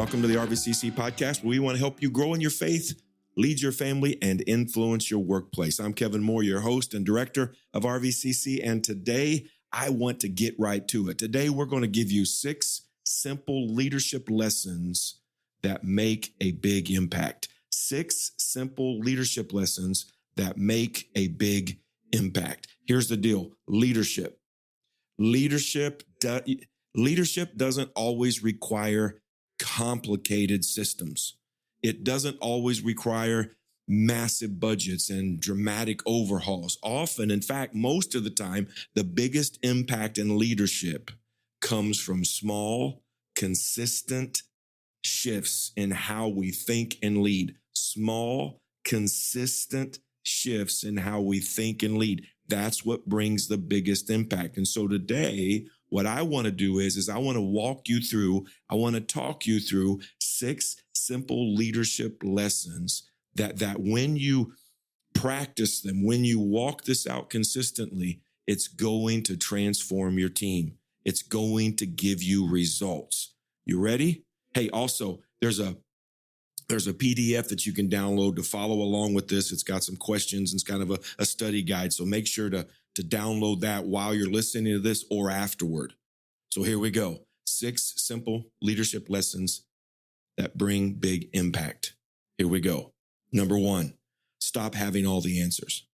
Welcome to the RVCC podcast, where we want to help you grow in your faith, lead your family, and influence your workplace. I'm Kevin Moore, your host and director of RVCC, and today I want to get right to it. Today we're going to give you 6 simple leadership lessons that make a big impact. 6 simple leadership lessons that make a big impact. Here's the deal. Leadership doesn't always require complicated systems. It doesn't always require massive budgets and dramatic overhauls. Often, in fact, most of the time, the biggest impact in leadership comes from small, consistent shifts in how we think and lead. Small, consistent shifts in how we think and lead. That's what brings the biggest impact. And so today, what I want to do is I want to talk you through 6 simple leadership lessons that when you practice them, when you walk this out consistently, it's going to transform your team. It's going to give you results. You ready? Hey, also, there's a PDF that you can download to follow along with this. It's got some questions and it's kind of a study guide. So make sure to download that while you're listening to this or afterward. So here we go. 6 simple leadership lessons that bring big impact. Here we go. Number 1, stop having all the answers.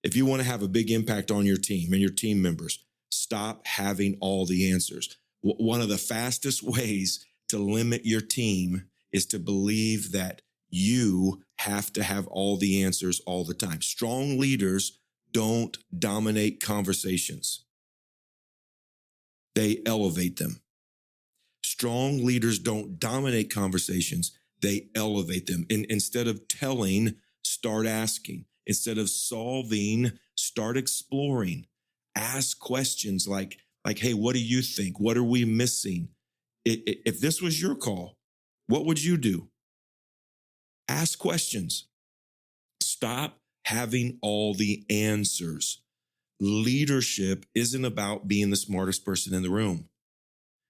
If you want to have a big impact on your team and your team members, stop having all the answers. One of the fastest ways to limit your team is to believe that you have to have all the answers all the time. Strong leaders don't dominate conversations. They elevate them. Strong leaders don't dominate conversations. They elevate them. And instead of telling, start asking. Instead of solving, start exploring. Ask questions like, hey, what do you think? What are we missing? If this was your call, what would you do? Ask questions. Stop having all the answers. Leadership isn't about being the smartest person in the room.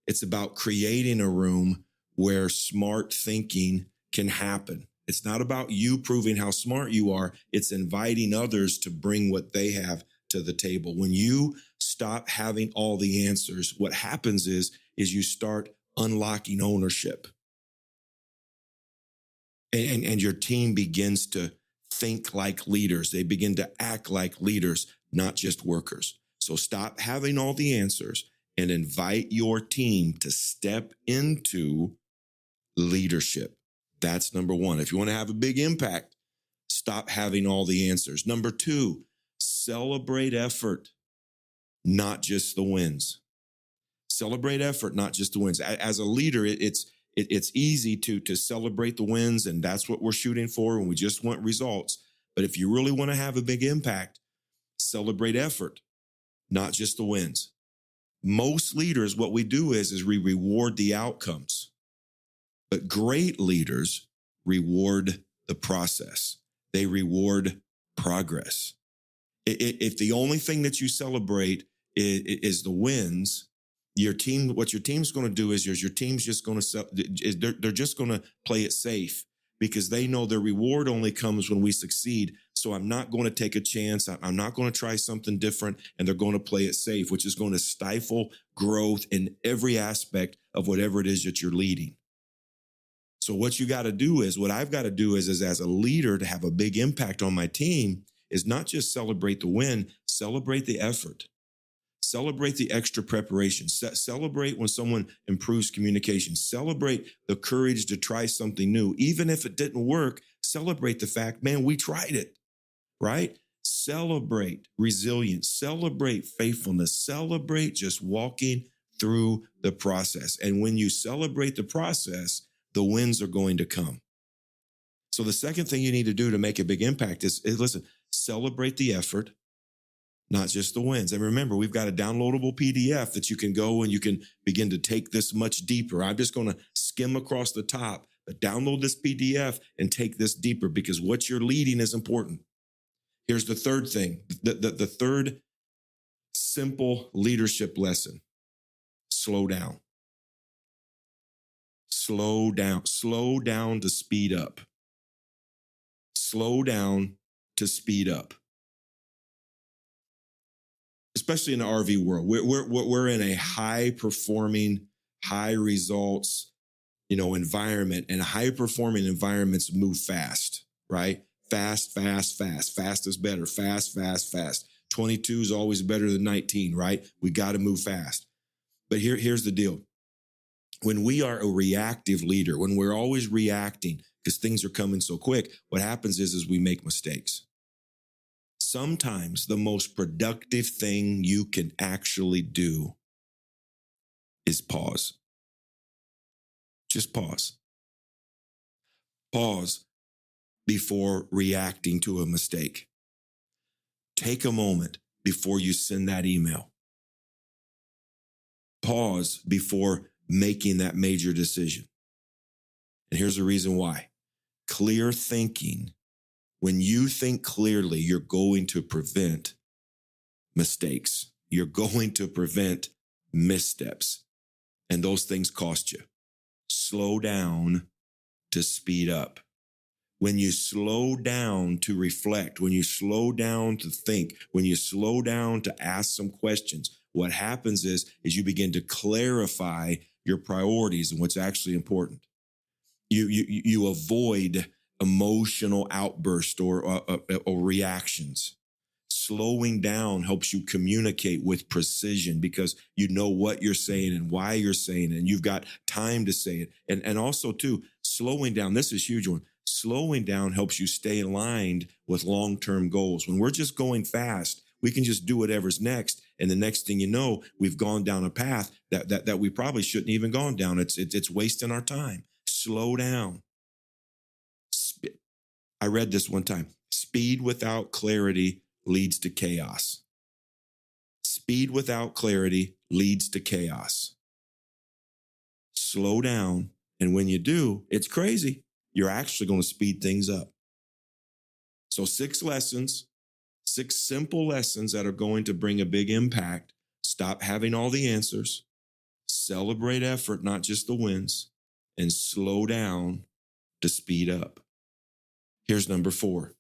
It's about creating a room where smart thinking can happen. It's not about you proving how smart you are. It's inviting others to bring what they have to the table. When you stop having all the answers, what happens is you start unlocking ownership. And your team begins to think like leaders. They begin to act like leaders, not just workers. So stop having all the answers and invite your team to step into leadership. That's number 1. If you want to have a big impact, stop having all the answers. Number 2, celebrate effort, not just the wins. Celebrate effort, not just the wins. As a leader, it's easy to celebrate the wins, and that's what we're shooting for, and we just want results. But if you really want to have a big impact, celebrate effort, not just the wins. Most leaders, what we do is we reward the outcomes. But great leaders reward the process. They reward progress. If the only thing that you celebrate is the wins, what your team's going to do is your team's just going to, they're just going to play it safe because they know their reward only comes when we succeed. So I'm not going to take a chance. I'm not going to try something different, and they're going to play it safe, which is going to stifle growth in every aspect of whatever it is that you're leading. So what I've got to do is as a leader to have a big impact on my team is not just celebrate the win, celebrate the effort. Celebrate the extra preparation. Celebrate when someone improves communication. Celebrate the courage to try something new. Even if it didn't work, celebrate the fact, man, we tried it, right? Celebrate resilience. Celebrate faithfulness. Celebrate just walking through the process. And when you celebrate the process, the wins are going to come. So the second thing you need to do to make a big impact is listen, celebrate the effort, not just the wins. And remember, we've got a downloadable PDF that you can go and you can begin to take this much deeper. I'm just going to skim across the top, but download this PDF and take this deeper because what you're leading is important. Here's the third thing, the third simple leadership lesson. Slow down. Slow down to speed up. Slow down to speed up. Especially in the RV world, we're in a high performing, high results, environment, and high performing environments move fast, right? Fast, fast, fast. Fast is better. Fast, fast, fast. 22 is always better than 19, right? We got to move fast. But here's the deal. When we are a reactive leader, when we're always reacting because things are coming so quick, what happens is we make mistakes. Sometimes the most productive thing you can actually do is pause. Just pause. Pause before reacting to a mistake. Take a moment before you send that email. Pause before making that major decision. And here's the reason why. Clear thinking. When you think clearly, you're going to prevent mistakes. You're going to prevent missteps. And those things cost you. Slow down to speed up. When you slow down to reflect, when you slow down to think, when you slow down to ask some questions, what happens is you begin to clarify your priorities and what's actually important. You avoid emotional outbursts or reactions. Slowing down helps you communicate with precision because you know what you're saying and why you're saying it, and you've got time to say it. And also, too, slowing down, this is a huge one. Slowing down helps you stay aligned with long-term goals. When we're just going fast, we can just do whatever's next. And the next thing you know, we've gone down a path that we probably shouldn't even gone down. It's wasting our time. Slow down. I read this one time. Speed without clarity leads to chaos. Speed without clarity leads to chaos. Slow down. And when you do, it's crazy. You're actually going to speed things up. So 6 lessons, 6 simple lessons that are going to bring a big impact. Stop having all the answers. Celebrate effort, not just the wins. And slow down to speed up. Here's number 4.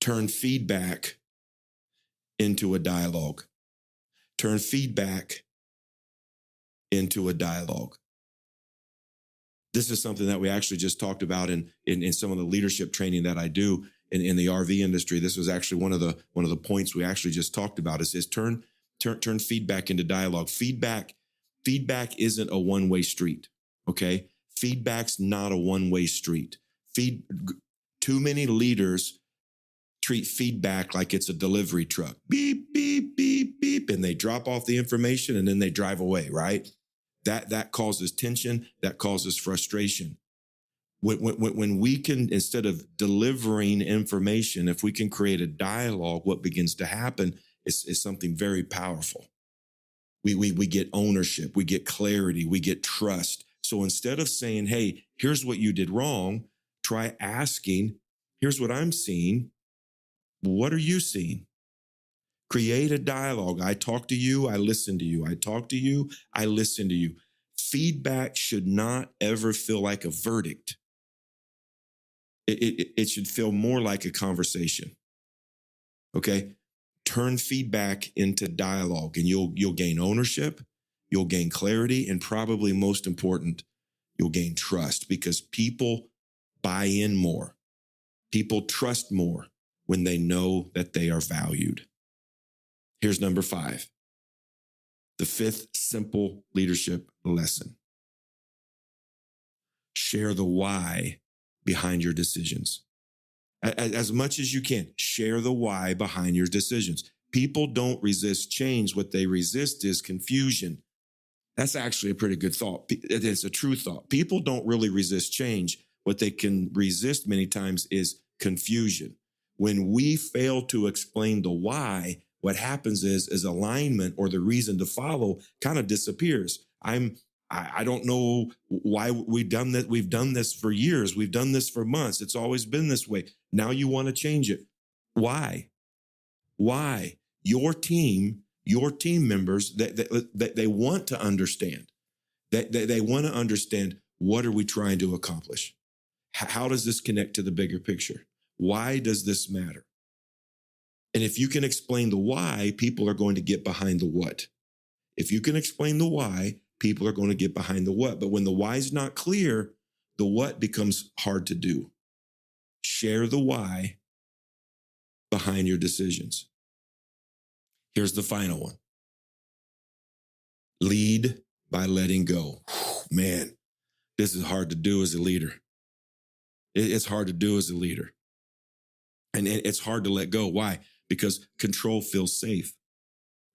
Turn feedback into a dialogue. Turn feedback into a dialogue. This is something that we actually just talked about in some of the leadership training that I do in the RV industry. This was actually one of the points we actually just talked about is turn feedback into dialogue. Feedback isn't a one-way street. Okay. Feedback's not a one-way street. Too many leaders treat feedback like it's a delivery truck. Beep, beep, beep, beep. And they drop off the information and then they drive away, right? That causes tension. That causes frustration. When we can, instead of delivering information, if we can create a dialogue, what begins to happen is something very powerful. We get ownership. We get clarity. We get trust. So instead of saying, hey, here's what you did wrong, try asking, here's what I'm seeing. What are you seeing? Create a dialogue. I talk to you. I listen to you. I talk to you. I listen to you. Feedback should not ever feel like a verdict. It should feel more like a conversation. Okay? Turn feedback into dialogue and you'll gain ownership. You'll gain clarity. And probably most important, you'll gain trust because people buy in more. People trust more when they know that they are valued. Here's number 5. The 5th simple leadership lesson. Share the why behind your decisions. As much as you can, share the why behind your decisions. People don't resist change. What they resist is confusion. That's actually a pretty good thought. It's a true thought. People don't really resist change. What they can resist many times is confusion. When we fail to explain the why, what happens is alignment or the reason to follow kind of disappears. I don't know why we've done that. We've done this for years. We've done this for months. It's always been this way. Now you want to change it. Why? Why? Your team members, they want to understand. They want to understand, what are we trying to accomplish? How does this connect to the bigger picture? Why does this matter? And if you can explain the why, people are going to get behind the what. If you can explain the why, people are going to get behind the what. But when the why is not clear, the what becomes hard to do. Share the why behind your decisions. Here's the final one. Lead by letting go. Man, this is hard to do as a leader. It's hard to do as a leader. And it's hard to let go. Why? Because control feels safe,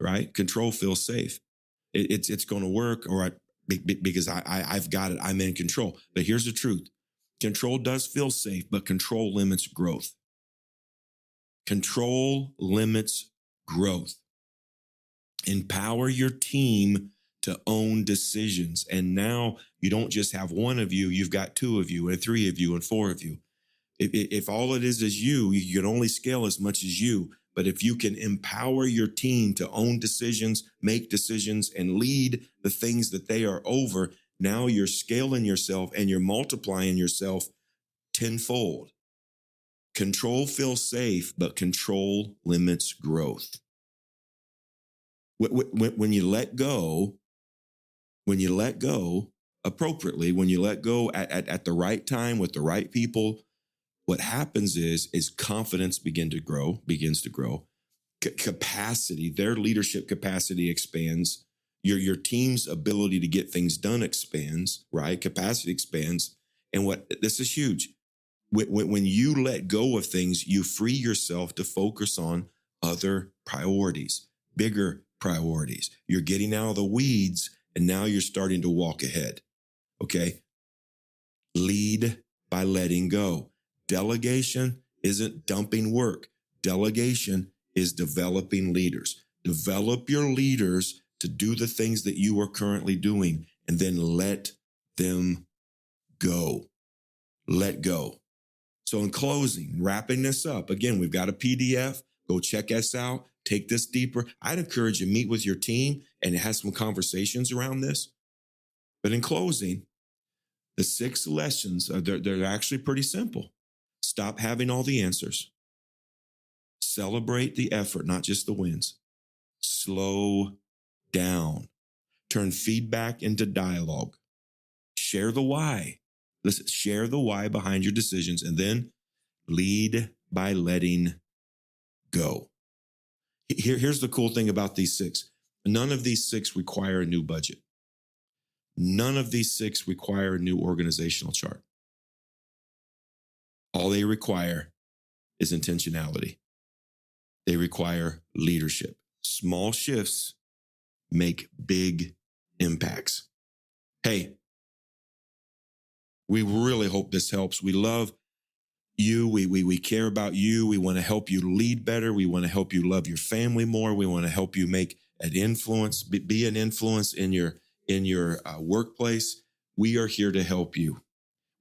right? Control feels safe. It's going to work, or because I've got it. I'm in control. But here's the truth. Control does feel safe, but control limits growth. Control limits growth. Empower your team to own decisions. And now you don't just have one of you, you've got two of you and three of you and four of you. If all it is you can only scale as much as you. But if you can empower your team to own decisions, make decisions, and lead the things that they are over, now you're scaling yourself and you're multiplying yourself tenfold. Control feels safe, but control limits growth. When you let go appropriately, when you let go at the right time with the right people, what happens is confidence begins to grow. Capacity, their leadership capacity expands. Your team's ability to get things done expands, right? Capacity expands. And this is huge. When you let go of things, you free yourself to focus on other priorities, bigger priorities. You're getting out of the weeds, and now you're starting to walk ahead. Okay? Lead by letting go. Delegation isn't dumping work. Delegation is developing leaders. Develop your leaders to do the things that you are currently doing, and then let them go. Let go. So in closing, wrapping this up, again, we've got a PDF. Go check us out. Take this deeper. I'd encourage you to meet with your team and have some conversations around this. But in closing, the 6 lessons, they're actually pretty simple. Stop having all the answers. Celebrate the effort, not just the wins. Slow down. Turn feedback into dialogue. Share the why. Listen, share the why behind your decisions, and then lead by letting go. Here's the cool thing about these 6. None of these 6 require a new budget. None of these 6 require a new organizational chart. All they require is intentionality. They require leadership. Small shifts make big impacts. Hey, we really hope this helps. We love you. We care about you. We want to help you lead better. We want to help you love your family more. We want to help you make an influence, be an influence in your workplace. We are here to help you.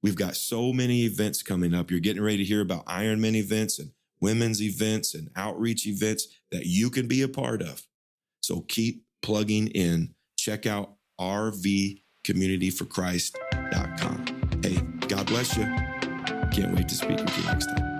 We've got so many events coming up. You're getting ready to hear about Ironman events and women's events and outreach events that you can be a part of. So keep plugging in. Check out rvcommunityforchrist.com. Hey, God bless you. Can't wait to speak with you next time.